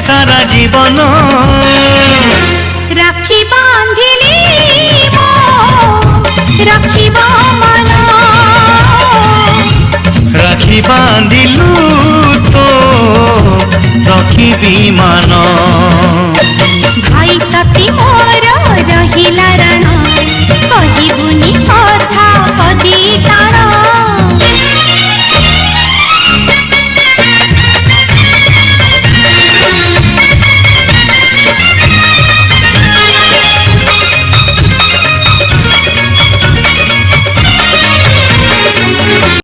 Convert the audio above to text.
सारा जीवन राखी बांधिली रखिब मन राखी बांधिलु तो रखिबी मन।